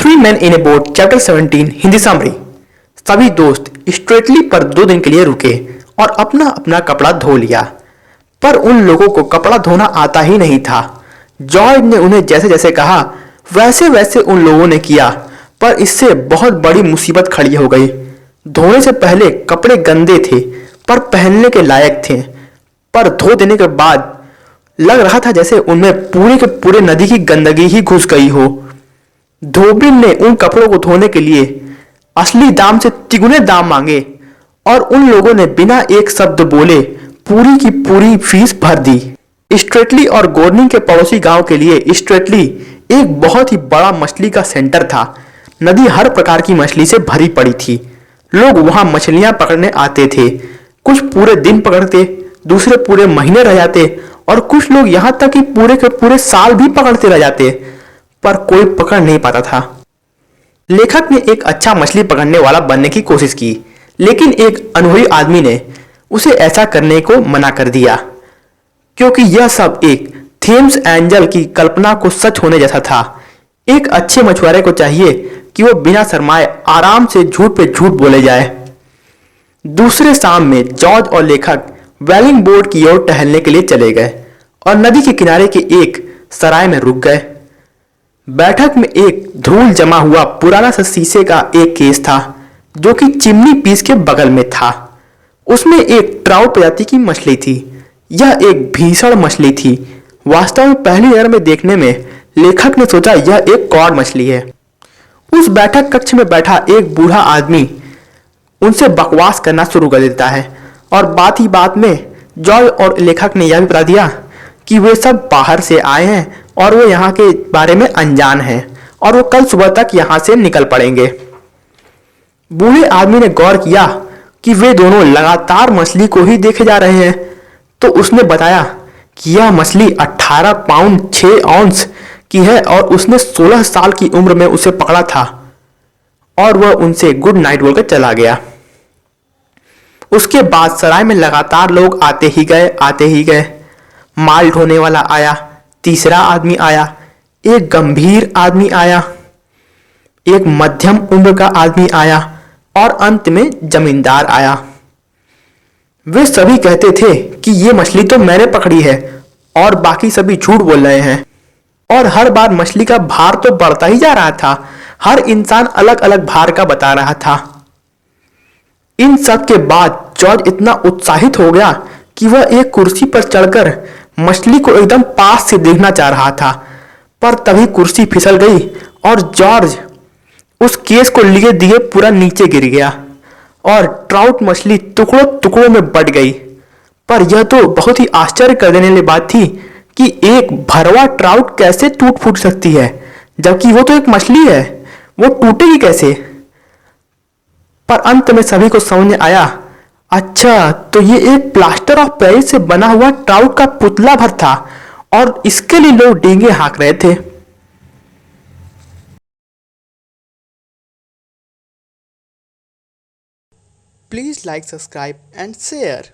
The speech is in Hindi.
3 men in a boat chapter 17 Hindi summary. सभी दोस्त स्ट्रेटली पर 2 दिन के लिए रुके और अपना अपना कपड़ा धो लिया, पर उन लोगों को कपड़ा धोना आता ही नहीं था। जॉर्ज ने उन्हें जैसे जैसे कहा वैसे वैसे उन लोगों ने किया, पर इससे बहुत बड़ी मुसीबत खड़ी हो गई। धोने से पहले कपड़े गंदे थे पर पहनने के लायक थे, पर धो देने के बाद लग रहा था जैसे उनमें पूरे के पूरे नदी की गंदगी ही घुस गई हो। धोबी ने उन कपड़ों को धोने के लिए असली दाम से तिगुने दाम मांगे और उन लोगों ने बिना एक शब्द बोले पूरी की पूरी फीस भर दी। स्ट्रेटली और गोर्नी के पड़ोसी गांव के लिए स्ट्रेटली एक बहुत ही बड़ा मछली का सेंटर था। नदी हर प्रकार की मछली से भरी पड़ी थी। लोग वहां मछलियां पकड़ने आते थे। कुछ पूरे दिन पकड़ते, दूसरे पूरे महीने रह जाते और कुछ लोग यहां तक कि पूरे के पूरे साल भी पकड़ते रह जाते, पर कोई पकड़ नहीं पाता था। लेखक ने एक अच्छा मछली पकड़ने वाला बनने की कोशिश की, लेकिन एक अनुभवी आदमी ने उसे ऐसा करने को मना कर दिया, क्योंकि यह सब एक थेम्स एंजल की कल्पना को सच होने जैसा था। एक अच्छे मछुआरे को चाहिए कि वो बिना शर्माए आराम से झूठ पे झूठ बोले जाए। दूसरे शाम में जॉर्ज और लेखक वेलिंग बोर्ड की ओर टहलने के लिए चले गए और नदी के किनारे के एक सराय में रुक गए। बैठक में एक धूल जमा हुआ पुराना सा शीशे का एक केस था, जो कि चिमनी पीस के बगल में था। उसमें एक ट्राउट प्रजाति की मछली थी। यह एक भीषण मछली थी। वास्तव में पहली नजर में देखने में लेखक ने सोचा यह एक कॉड मछली है। उस बैठक कक्ष में बैठा एक बूढ़ा आदमी उनसे बकवास करना शुरू कर देता है और बात ही बात में जॉर्ज और लेखक ने यह भी बता दिया कि वे सब बाहर से आए हैं और वो यहाँ के बारे में अनजान हैं और वो कल सुबह तक यहाँ से निकल पड़ेंगे। बूढ़े आदमी ने गौर किया कि वे दोनों लगातार मछली को ही देखे जा रहे हैं, तो उसने बताया कि यह मछली 18 पाउंड 6 औंस की है और उसने 16 साल की उम्र में उसे पकड़ा था। और वह उनसे गुड नाइट बोलकर चला गया। उसके बाद सराय में लगातार लोग आते ही गए। माल ढोने वाला आया, तीसरा आदमी आया, एक गंभीर आदमी आया, एक मध्यम उम्र का आदमी आया और अंत में जमींदार आया। वे सभी कहते थे कि ये मछली तो मैंने पकड़ी है और बाकी सभी झूठ बोल रहे हैं। और हर बार मछली का भार तो बढ़ता ही जा रहा था। हर इंसान अलग अलग भार का बता रहा था। इन सब के बाद जॉर्ज इतना उत्साहित हो गया कि वह एक कुर्सी पर चढ़कर मछली को एकदम पास से देखना चाह रहा था, पर तभी कुर्सी फिसल गई और जॉर्ज उस केस को लिए दिए पूरा नीचे गिर गया और ट्राउट मछली टुकड़ों टुकड़ों में बट गई। पर यह तो बहुत ही आश्चर्य कर देने वाली बात थी कि एक भरवा ट्राउट कैसे टूट फूट सकती है, जबकि वो तो एक मछली है, वो टूटेगी कैसे। पर अंत में सभी को समझ में आया, अच्छा तो ये एक प्लास्टर ऑफ पेरिस से बना हुआ ट्राउट का पुतला भर था और इसके लिए लोग डींगे हाँक रहे थे। Please like, subscribe and share.